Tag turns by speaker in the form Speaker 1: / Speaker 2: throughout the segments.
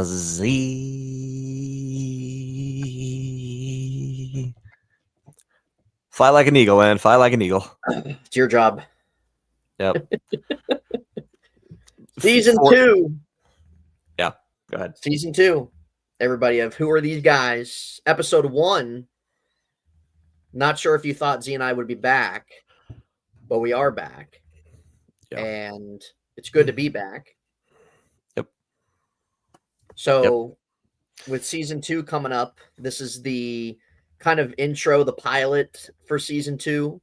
Speaker 1: Z. Fly like an eagle, man. Fly like an eagle.
Speaker 2: It's your job.
Speaker 1: Yep.
Speaker 2: Season 2.
Speaker 1: Yeah, go ahead.
Speaker 2: Season 2. Everybody, of Who Are These Guys? Episode 1. Not sure if you thought Z and I would be back, but we are back.
Speaker 1: Yeah.
Speaker 2: And it's good to be back.
Speaker 1: Yep.
Speaker 2: So with season 2 coming up, this is the kind of intro, the pilot for season 2.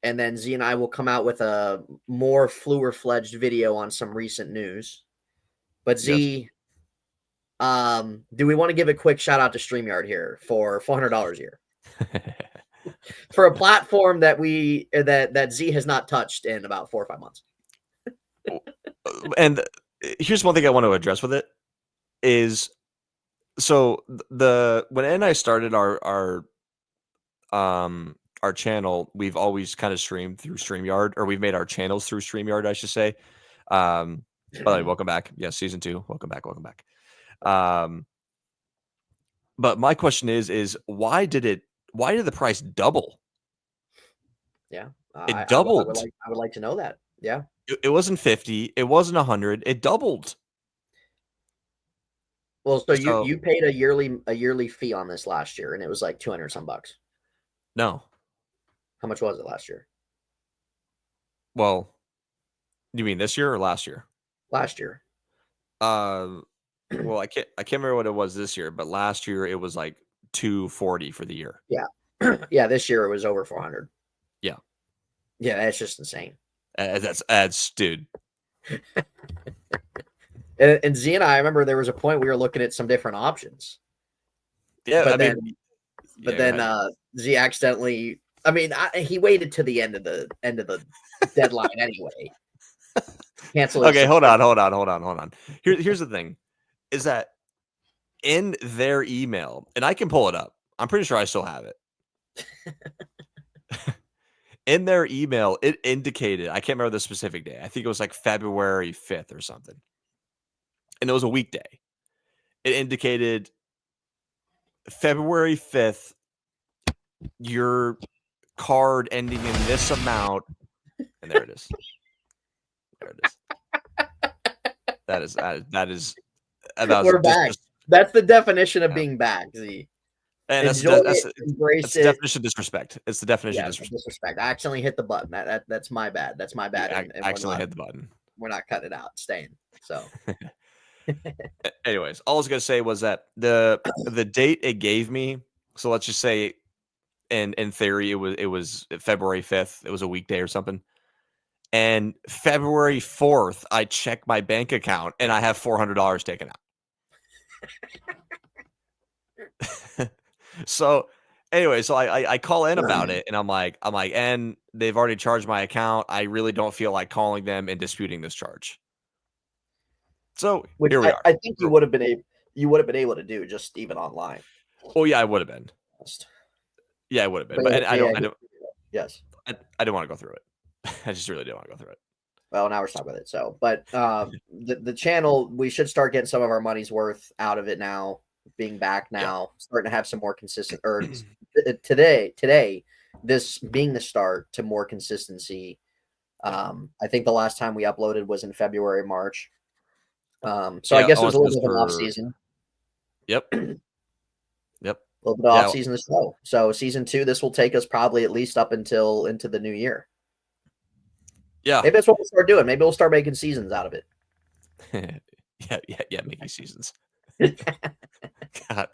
Speaker 2: And then Z and I will come out with a more fledged video on some recent news. But Z, do we want to give a quick shout out to StreamYard here for $400 a year? For a platform that that Z has not touched in about 4 or 5 months.
Speaker 1: And here's one thing I want to address with it is, so when Ed and I started our channel, we've always kind of streamed through StreamYard, or we've made our channels through StreamYard, I should say. By the way, welcome back. Yes, season 2. Welcome back. But my question is why did the price double?
Speaker 2: Yeah,
Speaker 1: it doubled.
Speaker 2: I would like to know that. Yeah,
Speaker 1: it wasn't 50. It wasn't 100. It doubled.
Speaker 2: Well, so you paid a yearly fee on this last year, and it was like 200 some bucks.
Speaker 1: No.
Speaker 2: How much was it last year?
Speaker 1: Well, you mean this year or last year?
Speaker 2: Last year.
Speaker 1: Well, I can't remember what it was this year, but last year it was like $240 for the year.
Speaker 2: Yeah. Yeah, this year it was over 400.
Speaker 1: Yeah.
Speaker 2: Yeah, that's just insane.
Speaker 1: That's dude.
Speaker 2: And Z and I remember there was a point we were looking at some different options.
Speaker 1: Yeah,
Speaker 2: but then Z accidentally. I mean, he waited to the end of the deadline anyway. Cancel.
Speaker 1: Okay, hold on. Here's the thing, is that in their email, and I can pull it up. I'm pretty sure I still have it. In their email, it indicated, I can't remember the specific day. I think it was like February 5th or something. And it was a weekday. It indicated February 5th, your card ending in this amount. And there it is. That is about.
Speaker 2: We're back. That's the definition of being back, Z.
Speaker 1: And that's the definition of disrespect. It's the definition of
Speaker 2: disrespect. I accidentally hit the button. That's my bad. That's my bad.
Speaker 1: I accidentally hit the button.
Speaker 2: We're not cutting it out. It's staying. So.
Speaker 1: Anyways, all I was gonna say was that the date it gave me. So let's just say, in theory, it was February 5th. It was a weekday or something. And February 4th, I check my bank account and I have $400 taken out. So anyway, so I call in about it, and I'm like, and they've already charged my account. I really don't feel like calling them and disputing this charge. So here we are.
Speaker 2: I think you would have been able to do just even online.
Speaker 1: Oh yeah, I would have been. Yeah, I would have been. But I don't.
Speaker 2: Yes.
Speaker 1: I didn't want to go through it. I just really didn't want to go through it.
Speaker 2: Well, now we're stuck with it. So, but the channel, we should start getting some of our money's worth out of it now. Being back now, starting to have some more consistent. Or today, this being the start to more consistency. I think the last time we uploaded was in February, March. So I guess it was a little bit of an off season.
Speaker 1: Yep.
Speaker 2: A little bit off season this show. So season 2, this will take us probably at least up into the new year.
Speaker 1: Yeah.
Speaker 2: Maybe that's what we'll start doing. Maybe we'll start making seasons out of it.
Speaker 1: yeah, making seasons. God.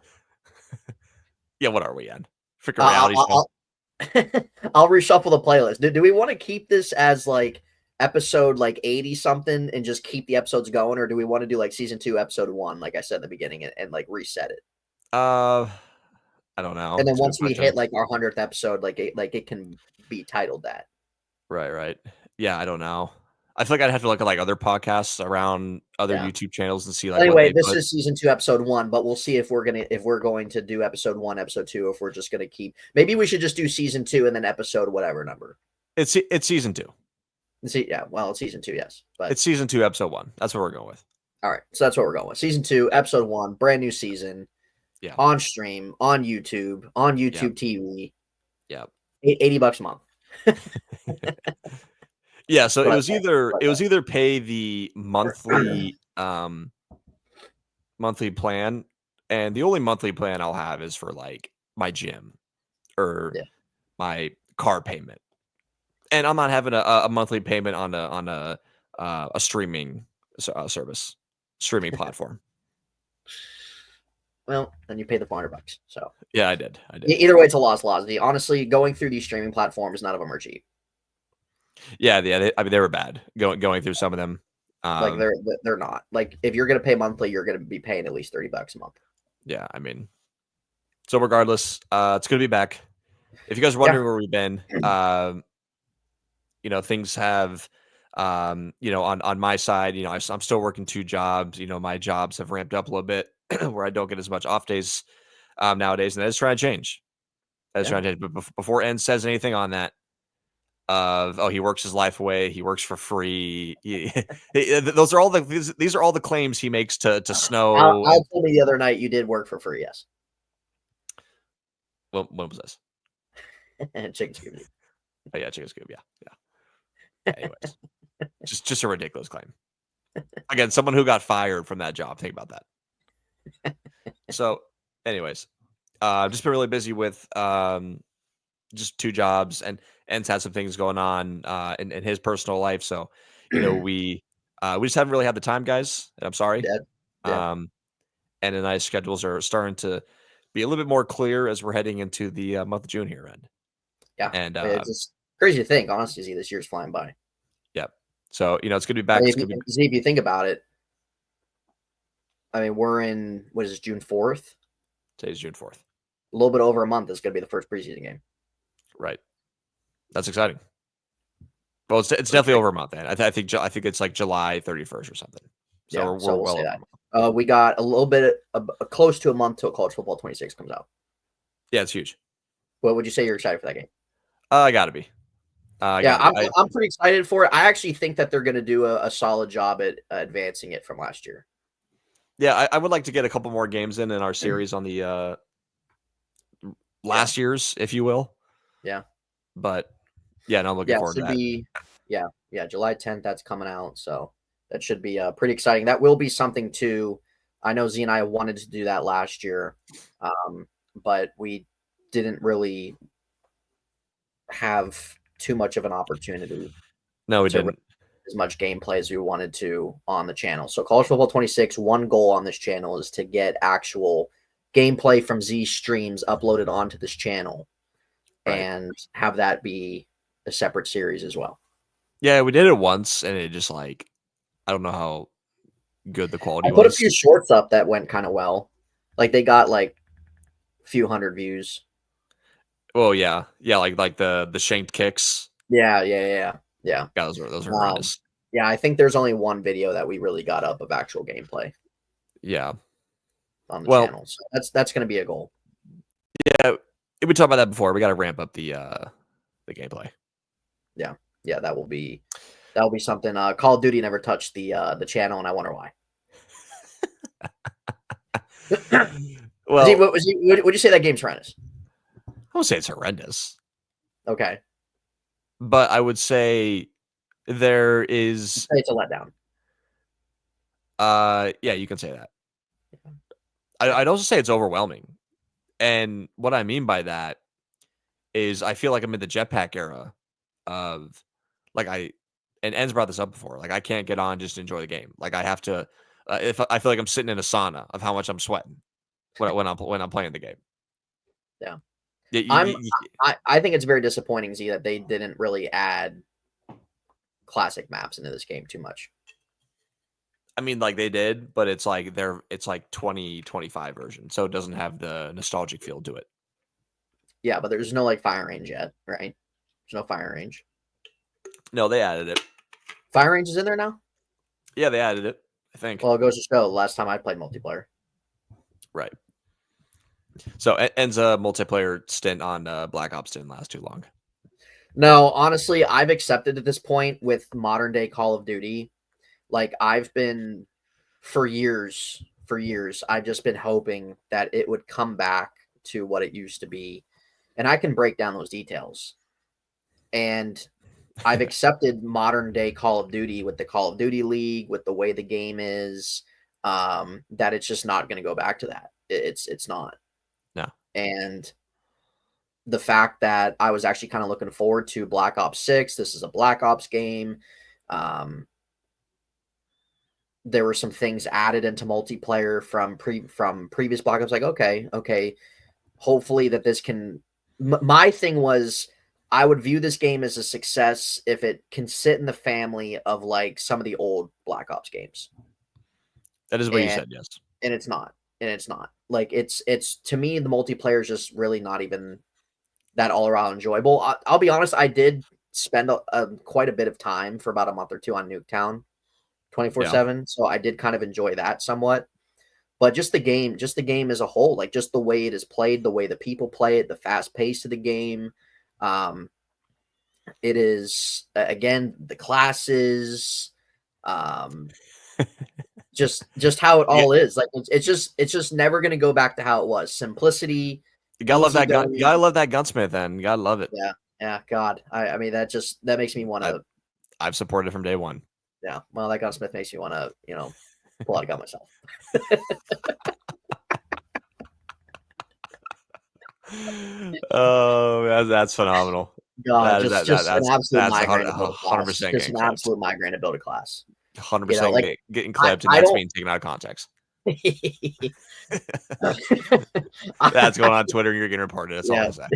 Speaker 1: Yeah, what are we on? Freaking reality show.
Speaker 2: I'll reshuffle the playlist. Do we want to keep this as like episode like 80 something and just keep the episodes going, or do we want to do like season 2 episode 1, like I said in the beginning, and like reset it?
Speaker 1: I don't know.
Speaker 2: And then once we hit like our 100th episode, like it can be titled that.
Speaker 1: Right. Yeah, I don't know. I feel like I'd have to look at like other podcasts around other YouTube channels and see like.
Speaker 2: Anyway, this is season 2, episode 1, but we'll see if we're going to do episode 1, episode 2, if we're just gonna keep. Maybe we should just do season 2 and then episode whatever number.
Speaker 1: It's season 2.
Speaker 2: See, yeah, well, it's season 2, yes, but
Speaker 1: it's season 2, episode 1. That's what we're going with.
Speaker 2: All right, so that's what we're going with. Season 2, episode 1, brand new season.
Speaker 1: Yeah.
Speaker 2: On stream, on YouTube TV.
Speaker 1: Yeah.
Speaker 2: $80 a month.
Speaker 1: Yeah, so it was
Speaker 2: What
Speaker 1: either pay the monthly plan, and the only monthly plan I'll have is for like my gym or
Speaker 2: Yeah.
Speaker 1: my car payment. And I'm not having a monthly payment on a streaming service, streaming platform.
Speaker 2: Well, then you pay the $400. So
Speaker 1: Yeah, I did.
Speaker 2: either way, it's a loss. Honestly, going through these streaming platforms, none of them are cheap.
Speaker 1: Yeah. I mean, they were bad going through some of them.
Speaker 2: Like they're not. Like if you're gonna pay monthly, you're gonna be paying at least $30 a month.
Speaker 1: Yeah, I mean, so regardless, it's gonna be back. If you guys are wondering where we've been, things have, on my side, I'm still working 2 jobs. My jobs have ramped up a little bit where I don't get as much off days nowadays, and that is trying to change. But before N says anything on that, he works his life away, he works for free. Those are all these are all the claims he makes to Snow.
Speaker 2: Al told me the other night you did work for free. Yes.
Speaker 1: Well, when was this?
Speaker 2: Chicken Scooby.
Speaker 1: Oh yeah, Chicken Scooby. Yeah. Anyways, just a ridiculous claim. Again, someone who got fired from that job. Think about that. So, anyways, just been really busy with just 2 jobs, and En's had some things going on in his personal life. So, we just haven't really had the time, guys. And I'm sorry.
Speaker 2: Yeah.
Speaker 1: And the nice schedules are starting to be a little bit more clear as we're heading into the month of June here, End.
Speaker 2: Yeah,
Speaker 1: and
Speaker 2: it's just crazy to think. Honestly, Z, this year's flying by.
Speaker 1: Yep. So it's gonna be back.
Speaker 2: If you think about it, I mean, we're in what is this, June 4th?
Speaker 1: Today's June 4th.
Speaker 2: A little bit over a month is going to be the first preseason game.
Speaker 1: Right. That's exciting. Well, it's definitely over a month, man. I think it's like July 31st or something. So we're
Speaker 2: we'll
Speaker 1: well
Speaker 2: say
Speaker 1: over
Speaker 2: that. We got a little bit, close to a month till College Football 26 comes out.
Speaker 1: Yeah, it's huge.
Speaker 2: What would you say you're excited for that game?
Speaker 1: I gotta be.
Speaker 2: I'm pretty excited for it. I actually think that they're going to do a solid job at advancing it from last year.
Speaker 1: Yeah, I would like to get a couple more games in our series on the last year's, if you will.
Speaker 2: Yeah.
Speaker 1: But yeah, no, I'm looking forward to that.
Speaker 2: July 10th, that's coming out. So that should be pretty exciting. That will be something too. I know Z and I wanted to do that last year, but we didn't really have too much of an opportunity.
Speaker 1: No, we didn't.
Speaker 2: As much gameplay as we wanted to on the channel. So College Football 26, one goal on this channel is to get actual gameplay from Z streams uploaded onto this channel, right, and have that be a separate series as well.
Speaker 1: Yeah, we did it once, and it just I don't know how good the quality was.
Speaker 2: I put a few shorts up that went kind of well. Like they got like a few hundred views.
Speaker 1: Oh yeah, like the shanked kicks.
Speaker 2: Yeah.
Speaker 1: Those are horrendous.
Speaker 2: Yeah, I think there's only one video that we really got up of actual gameplay.
Speaker 1: Yeah,
Speaker 2: on the channel. So that's going to be a goal.
Speaker 1: Yeah, we talked about that before. We got to ramp up the gameplay.
Speaker 2: Yeah, that will be something. Call of Duty never touched the channel, and I wonder why.
Speaker 1: Well,
Speaker 2: would you say that game's horrendous?
Speaker 1: I would say it's horrendous.
Speaker 2: Okay.
Speaker 1: But I would say there is...
Speaker 2: It's a letdown.
Speaker 1: Yeah, you can say that. I'd also say it's overwhelming. And what I mean by that is I feel like I'm in the jetpack era of and En's brought this up before. I can't get on just to enjoy the game. I have to, if I feel like I'm sitting in a sauna of how much I'm sweating when I'm playing the game.
Speaker 2: Yeah.
Speaker 1: I
Speaker 2: think it's very disappointing, Z, that they didn't really add classic maps into this game too much.
Speaker 1: I mean, they did, but it's 2025 version, so it doesn't have the nostalgic feel to it.
Speaker 2: Yeah, but there's no fire range yet, right? There's no fire range.
Speaker 1: No, they added it.
Speaker 2: Fire range is in there now?
Speaker 1: Yeah, they added it, I think.
Speaker 2: Well, it goes to show the last time I played multiplayer.
Speaker 1: Right. So En's a multiplayer stint on Black Ops didn't last too long.
Speaker 2: No, honestly, I've accepted at this point with modern day Call of Duty. I've been for years, I've just been hoping that it would come back to what it used to be. And I can break down those details. And I've accepted modern day Call of Duty with the Call of Duty League, with the way the game is, that it's just not going to go back to that. It's not.
Speaker 1: No.
Speaker 2: And the fact that I was actually kind of looking forward to Black Ops 6. This is a Black Ops game. There were some things added into multiplayer from previous Black Ops. Like, okay. Hopefully that this can. My thing was, I would view this game as a success if it can sit in the family of like some of the old Black Ops games.
Speaker 1: That is what you said, yes.
Speaker 2: And it's not. Like it's to me, the multiplayer is just really not even that all around enjoyable. I'll be honest, I did spend quite a bit of time for about a month or two on Nuketown 24/7, so I did kind of enjoy that somewhat. But just the game as a whole, like just the way it is played, the way the people play it, the fast pace of the game. It is, again, the classes, just how it all is. Like it's just never going to go back to how it was. Simplicity.
Speaker 1: You gotta love that gun. You gotta love that gunsmith, then. You gotta love it.
Speaker 2: Yeah. God, I mean that makes me want to.
Speaker 1: I've supported it from day one.
Speaker 2: Yeah, well, that gunsmith makes me want to, pull out a gun myself.
Speaker 1: Oh, that's phenomenal.
Speaker 2: God, just an absolute migraine to build a class.
Speaker 1: 100%
Speaker 2: Just an absolute migraine to build a class.
Speaker 1: 100% getting clipped, and that's being taken out of context. That's going on Twitter. You're getting reported. That's all I'm saying.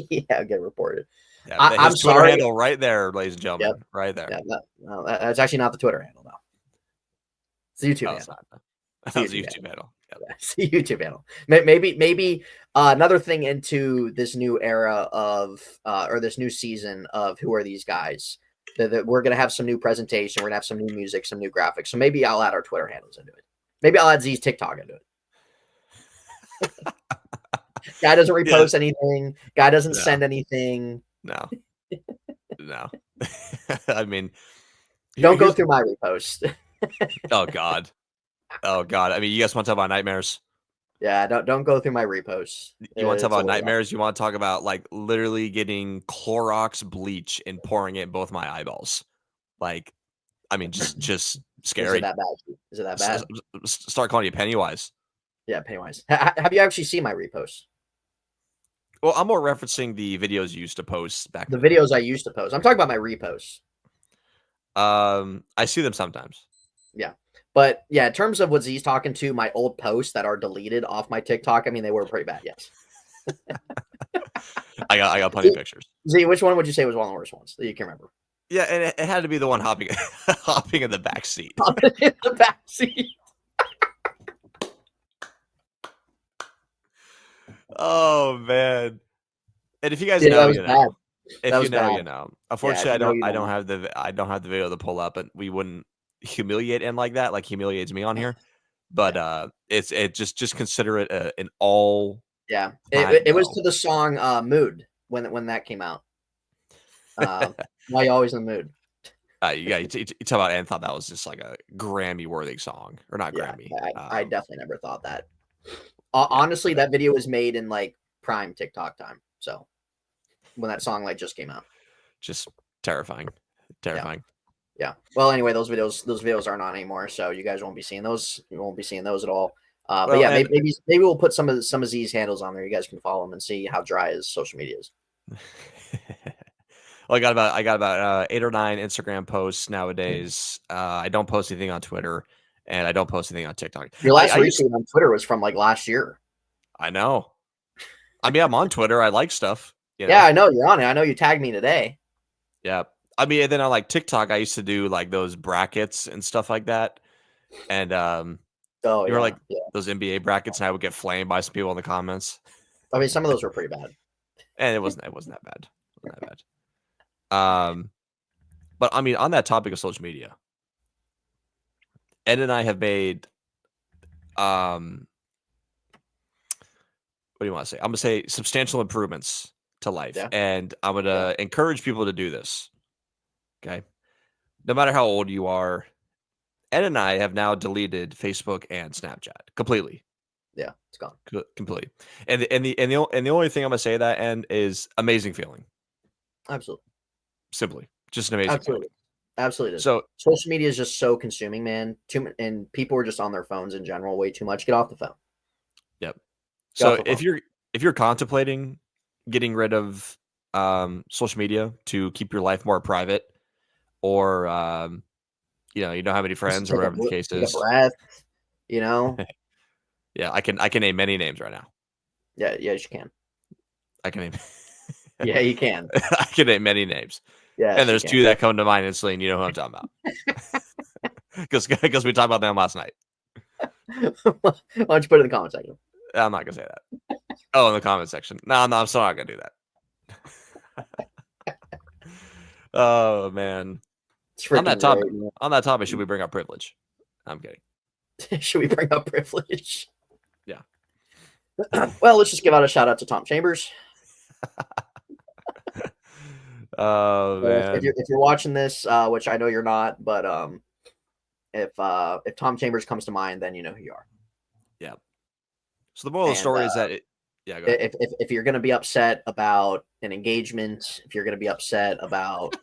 Speaker 2: Yeah, get reported.
Speaker 1: Yeah, I'm Twitter sorry. Handle right there, ladies and gentlemen. Yep. Right there.
Speaker 2: Yeah, that's actually not the Twitter handle, though. It's the YouTube handle.
Speaker 1: That was the YouTube handle.
Speaker 2: Yep. It's the YouTube handle. Maybe another thing into this new era of or this new season of Who Are These Guys? That we're gonna have some new presentation. We're gonna have some new music, some new graphics. So maybe I'll add our Twitter handles into it. Maybe I'll add Z's TikTok into it. Guy doesn't repost anything. Guy doesn't send anything.
Speaker 1: No. I mean,
Speaker 2: don't go through my repost.
Speaker 1: Oh God. I mean, you guys want to talk about nightmares?
Speaker 2: Yeah, don't go through my reposts.
Speaker 1: You want to talk about nightmares? You want to talk about like literally getting Clorox bleach and pouring it in both my eyeballs? Like, I mean, just scary.
Speaker 2: Is it that bad?
Speaker 1: Start calling you Pennywise.
Speaker 2: Yeah, Pennywise. Have you actually seen my reposts?
Speaker 1: Well, I'm more referencing the videos you used to post back.
Speaker 2: The videos I used to post. I'm talking about my reposts.
Speaker 1: I see them sometimes.
Speaker 2: Yeah. But yeah, in terms of what Z's talking to, my old posts that are deleted off my TikTok, I mean, they were pretty bad, yes.
Speaker 1: I got plenty of pictures.
Speaker 2: Z, which one would you say was one of the worst ones that you can remember?
Speaker 1: Yeah, and it had to be the one hopping in the back seat.
Speaker 2: Hopping in the back seat.
Speaker 1: Oh man! And if you guys know, you know. If you know, you know. Unfortunately, I don't have the video to pull up, and we wouldn't humiliate him like that, like humiliates me on here. But it's just consider it an all.
Speaker 2: Yeah, it was to the song "Mood" when that came out. Why you always in the mood?
Speaker 1: Yeah, you talk about and thought that was just like a Grammy worthy song, or not Grammy.
Speaker 2: I definitely never thought that. Honestly, that video was made in like prime TikTok time. So when that song like just came out,
Speaker 1: just terrifying.
Speaker 2: Yeah. Well, anyway, those videos aren't on anymore, so you guys won't be seeing those. You won't be seeing those at all. But yeah, maybe we'll put some of Z's handles on there. You guys can follow them and see how dry his social media is.
Speaker 1: Well, I got about 8 or 9 Instagram posts nowadays. I don't post anything on Twitter, and I don't post anything on TikTok.
Speaker 2: Your last retweet on Twitter was from like last year.
Speaker 1: I know. I mean, I'm on Twitter. I like stuff. You know?
Speaker 2: Yeah, I know you're on it. I know you tagged me today.
Speaker 1: Yeah. I mean, and then on like TikTok, I used to do like those brackets and stuff like that. And you were like those NBA brackets, and I would get flamed by some people in the comments.
Speaker 2: I mean, some of those were pretty bad.
Speaker 1: And it wasn't that bad. It wasn't that bad. But I mean, on that topic of social media, Ed and I have made what do you want to say? I'm gonna say substantial improvements to life, and I'm gonna encourage people to do this. Okay, no matter how old you are, Ed and I have now deleted Facebook and Snapchat completely.
Speaker 2: Yeah, it's gone.
Speaker 1: Completely. And the only thing I'm gonna say to that end is amazing feeling.
Speaker 2: Absolutely.
Speaker 1: Simply. Just an amazing feeling.
Speaker 2: Absolutely. Absolutely it is.
Speaker 1: So
Speaker 2: Social media is just so consuming, man. And people are just on their phones in general way too much. Get off the phone.
Speaker 1: yep.
Speaker 2: Get off
Speaker 1: So
Speaker 2: the phone.
Speaker 1: if you're contemplating getting rid of social media to keep your life more private, or you don't have any
Speaker 2: Just
Speaker 1: friends or whatever the case
Speaker 2: take a
Speaker 1: is.
Speaker 2: breath, you know?
Speaker 1: Yeah, I can name many names right now.
Speaker 2: Yeah, yes, you can.
Speaker 1: I can name
Speaker 2: Yeah, you can.
Speaker 1: I can name many names. And
Speaker 2: Yes, you
Speaker 1: there's
Speaker 2: can.
Speaker 1: two that come to mind instantly, and you know who I'm talking about. Because we talked about them last night.
Speaker 2: Why don't you put it in the comment section?
Speaker 1: I'm not gonna say that. Oh, in the comment section. No, I'm still not gonna do that. Oh man.
Speaker 2: It's
Speaker 1: On that
Speaker 2: freaking
Speaker 1: topic,
Speaker 2: great.
Speaker 1: should we bring up privilege? I'm kidding.
Speaker 2: Should we bring up privilege?
Speaker 1: Yeah.
Speaker 2: Well, let's just give out a shout out to Tom Chambers.
Speaker 1: Oh
Speaker 2: If
Speaker 1: man.
Speaker 2: you're watching this, which I know you're not, but if Tom Chambers comes to mind, then you know who you are.
Speaker 1: Yeah. So the moral of the
Speaker 2: And
Speaker 1: story is that yeah, go ahead.
Speaker 2: if you're going to be upset about an engagement, if you're going to be upset about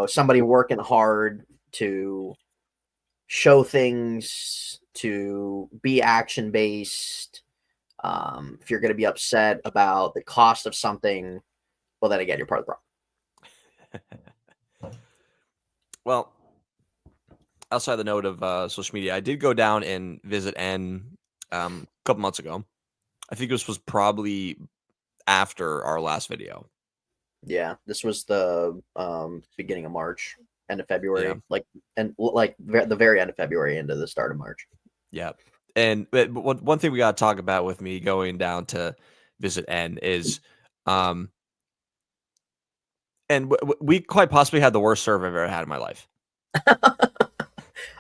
Speaker 2: somebody working hard to show things, to be action based, if you're going to be upset about the cost of something, well, then again, you're part of the problem.
Speaker 1: Well, outside the note of social media, I did go down and visit N a couple months ago. I think this was probably after our last video.
Speaker 2: Yeah, this was the beginning of March, end of February,
Speaker 1: Yeah.
Speaker 2: the very end of February into the start of March.
Speaker 1: Yeah. And but one thing we got to talk about with me going down to visit N is, and we quite possibly had the worst serve I've ever had in my life.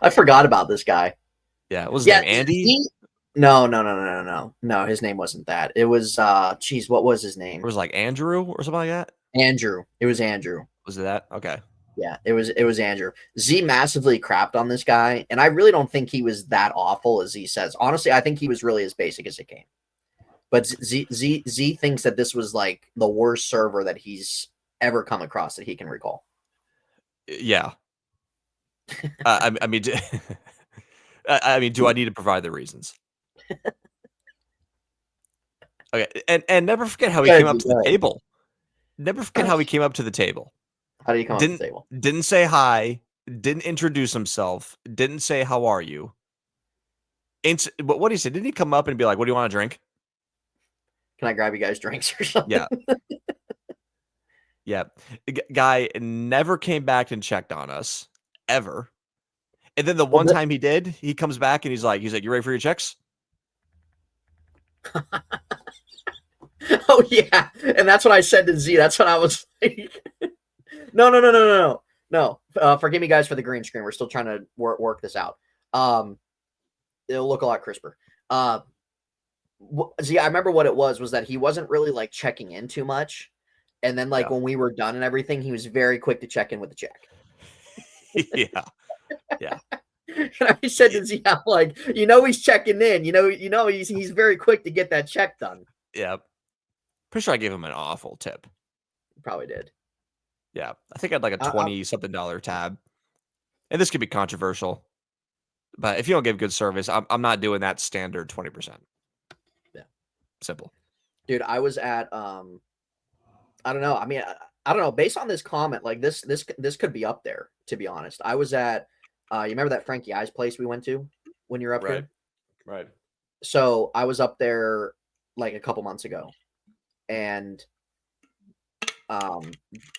Speaker 2: I forgot about this guy.
Speaker 1: Yeah. What was his
Speaker 2: Yeah,
Speaker 1: name? Andy?
Speaker 2: no. His name wasn't that. It was geez, what was his name?
Speaker 1: Or was it like Andrew or something like that?
Speaker 2: Andrew. It was Andrew.
Speaker 1: Was it that? Okay.
Speaker 2: Yeah, it was Andrew. Z massively crapped on this guy, and I really don't think he was that awful as Z says. Honestly, I think he was really as basic as it came. But Z thinks that this was like the worst server that he's ever come across that he can recall.
Speaker 1: Yeah. I mean, I mean, do I need to provide the reasons? Okay, and never forget how he came up to the table. Never forget how he came up to the table.
Speaker 2: How do you come up to the table?
Speaker 1: Didn't say hi. Didn't introduce himself. Didn't say how are you. But what did he say? Didn't he come up and be like, "What do you want to drink?
Speaker 2: Can I grab you guys drinks or something?"
Speaker 1: Yeah, yeah. The guy never came back and checked on us ever. And then the one time he did, he comes back and he's like, "You ready for your checks?"
Speaker 2: Oh yeah, and that's what I said to Z. That's what I was like. No. Forgive me, guys, for the green screen. We're still trying to work this out. It'll look a lot crisper. Z, I remember what it was that he wasn't really like checking in too much, and then like when we were done and everything, he was very quick to check in with the check.
Speaker 1: Yeah.
Speaker 2: And I said to Z, I'm like, he's checking in. He's very quick to get that check done.
Speaker 1: Yeah. Pretty sure I gave him an awful tip.
Speaker 2: Probably did.
Speaker 1: Yeah. I think I had like a 20-something dollar tab. And this could be controversial. But if you don't give good service, I'm not doing that standard 20%.
Speaker 2: Yeah.
Speaker 1: Simple.
Speaker 2: Dude, I was at I don't know. I mean, I don't know. Based on this comment, like this could be up there, to be honest. I was at you remember that Frankie I's place we went to when you were up here?
Speaker 1: Right.
Speaker 2: So I was up there like a couple months ago, and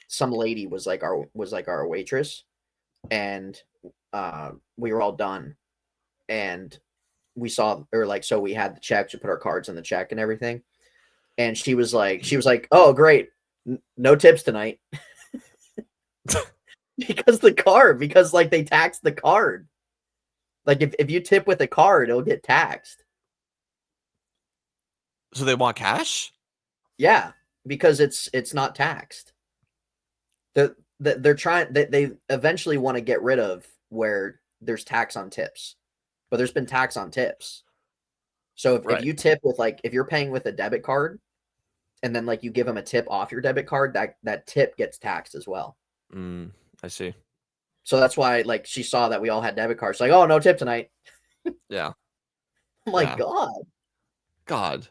Speaker 2: some lady was like our waitress, and we were all done, and we saw, or like, so we had the checks, we put our cards in the check and everything, and she was like, "Oh, great, no tips tonight." because like they tax the card. Like if you tip with a card, it'll get taxed.
Speaker 1: So they want cash?
Speaker 2: Yeah, because it's not taxed. They're trying. They eventually want to get rid of where there's tax on tips, but there's been tax on tips. So if
Speaker 1: Right.
Speaker 2: you tip with like, if you're paying with a debit card and then like you give them a tip off your debit card, that tip gets taxed as well.
Speaker 1: I see.
Speaker 2: So that's why like she saw that we all had debit cards. Like, oh, no tip tonight.
Speaker 1: Yeah.
Speaker 2: I'm like,
Speaker 1: Yeah.
Speaker 2: God,
Speaker 1: God.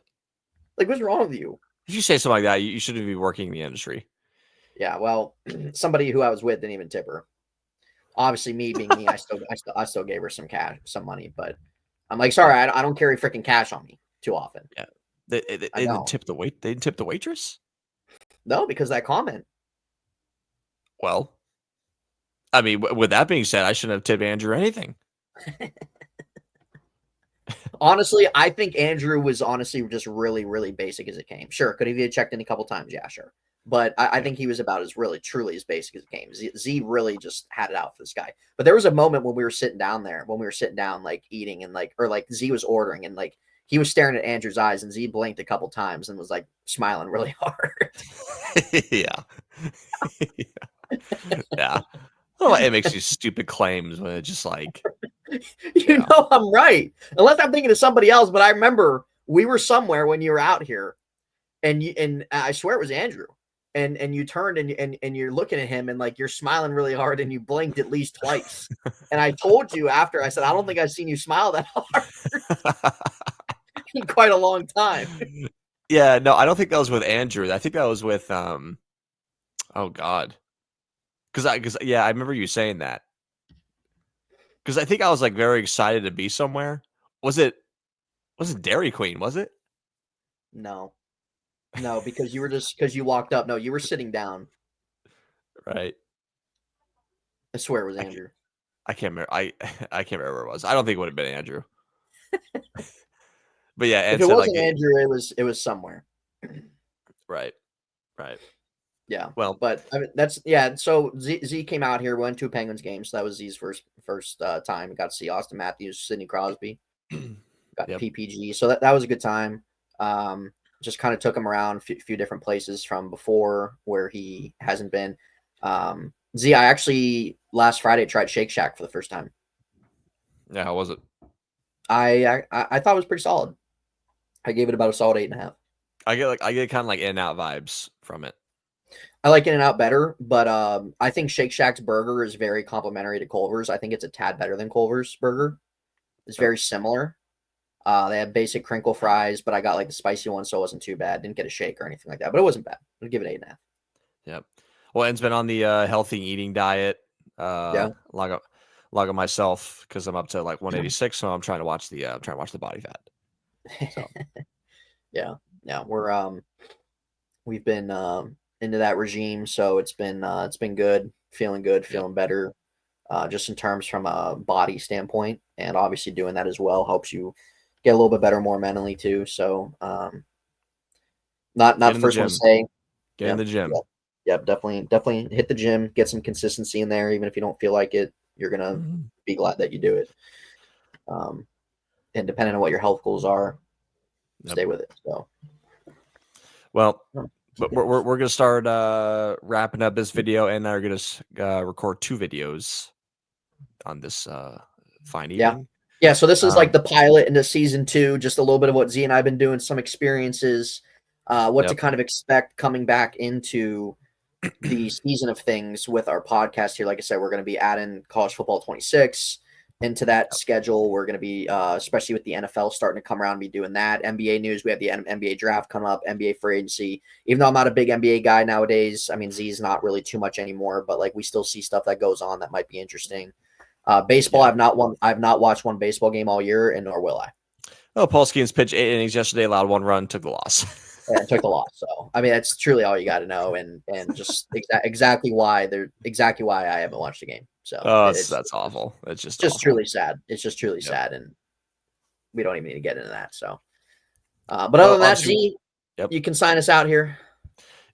Speaker 2: like what's wrong with you?
Speaker 1: If you say something like that, you shouldn't be working in the industry.
Speaker 2: Yeah, well, somebody who I was with didn't even tip her. Obviously, me being me, I still gave her some cash, some money, but I'm like, sorry, I don't carry freaking cash on me too often.
Speaker 1: Yeah. They
Speaker 2: I
Speaker 1: didn't
Speaker 2: don't.
Speaker 1: tip the wait. They didn't tip the waitress.
Speaker 2: No, because that comment.
Speaker 1: Well, I mean, with that being said, I shouldn't have tipped Andrew anything.
Speaker 2: Honestly, I think Andrew was honestly just really, really basic as it came. Sure, could he have checked in a couple times? Yeah, sure. But I think he was about as really, truly as basic as it came. Z really just had it out for this guy. But there was a moment when we were sitting down there, like eating and like, or like Z was ordering and like he was staring at Andrew's eyes and Z blinked a couple times and was like smiling really hard.
Speaker 1: Yeah. Yeah. Well, it makes these stupid claims when it's just like,
Speaker 2: You know, I'm right. Unless I'm thinking of somebody else, but I remember we were somewhere when you were out here and I swear it was Andrew. And you turned and you're looking at him and like you're smiling really hard and you blinked at least twice. And I told you after, I said, I don't think I've seen you smile that hard in quite a long time.
Speaker 1: Yeah, no, I don't think that was with Andrew. I think that was with oh God. Because I remember you saying that. Because I think I was like very excited to be somewhere. Was it Dairy Queen, was it?
Speaker 2: No, because because you walked up. No, you were sitting down.
Speaker 1: Right.
Speaker 2: I swear it was
Speaker 1: I,
Speaker 2: Andrew.
Speaker 1: I can't remember. I can't remember where it was. I don't think it would have been Andrew. But yeah,
Speaker 2: If
Speaker 1: Ed
Speaker 2: it
Speaker 1: said like
Speaker 2: wasn't Andrew, it was somewhere.
Speaker 1: right. Right.
Speaker 2: Yeah.
Speaker 1: Well,
Speaker 2: But I mean, that's yeah. So Z came out here, went to a Penguins game. So that was Z's first time. Got to see Austin Matthews, Sidney Crosby, got
Speaker 1: yep.
Speaker 2: PPG. So that was a good time. Just kind of took him around a few different places from before where he hasn't been. Z, I actually last Friday tried Shake Shack for the first time.
Speaker 1: Yeah, how was it?
Speaker 2: I thought it was pretty solid. I gave it about a solid 8.5.
Speaker 1: I get kind of like In-N-Out vibes from it.
Speaker 2: I like In-N-Out better, but I think Shake Shack's burger is very complimentary to Culver's. I think it's a tad better than Culver's burger. It's very similar. They have basic crinkle fries, but I got like the spicy one, so it wasn't too bad. Didn't get a shake or anything like that, but it wasn't bad. I'd give it 8.5.
Speaker 1: Yep. Well, Ed's been on the healthy eating diet.
Speaker 2: Yeah.
Speaker 1: Log of myself because I'm up to like 186, so I'm trying to watch the body fat. So
Speaker 2: Yeah. We've been into that regime, so it's been good, feeling better, just in terms from a body standpoint, and obviously doing that as well helps you get a little bit better more mentally too. So not the first one to say.
Speaker 1: Get in the gym.
Speaker 2: Yep, definitely hit the gym, get some consistency in there, even if you don't feel like it, you're gonna be glad that you do it. And depending on what your health goals are, stay with it. So,
Speaker 1: well, but we're gonna start wrapping up this video, and are gonna record 2 videos on this fine evening.
Speaker 2: Yeah. So this is like the pilot into season 2, just a little bit of what Z and I've been doing, some experiences, what to kind of expect coming back into the season of things with our podcast here. Like I said, we're going to be adding college football 26 into that schedule. We're going to be, especially with the NFL starting to come around, be doing that. NBA news. We have the NBA draft come up, NBA free agency. Even though I'm not a big NBA guy nowadays, I mean, Z's not really too much anymore, but like we still see stuff that goes on that might be interesting. Baseball. I've not watched one baseball game all year, and nor will I.
Speaker 1: Oh, Paul Skeens pitched 8 innings yesterday, allowed 1 run, took the loss.
Speaker 2: And took the loss. So I mean, that's truly all you got to know, and just exactly why I haven't watched the game. So
Speaker 1: that's awful. It's just
Speaker 2: awful. Truly sad. It's just truly sad, and we don't even need to get into that. So, but other than that, Z, you can sign us out here.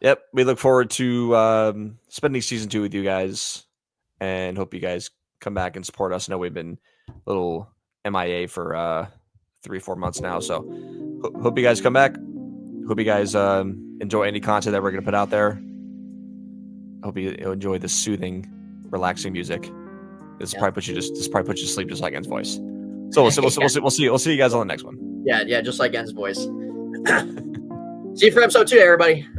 Speaker 1: Yep, we look forward to spending season 2 with you guys, and hope you guys come back and support us. I know we've been a little MIA for 3-4 months now, so hope you guys come back. Hope you guys enjoy any content that we're going to put out there. Hope you enjoy the soothing, relaxing music. This
Speaker 2: Yeah.
Speaker 1: probably puts you to sleep just like En's voice. So we'll see you guys on the next one.
Speaker 2: Yeah, just like En's voice. See you for episode 2, everybody.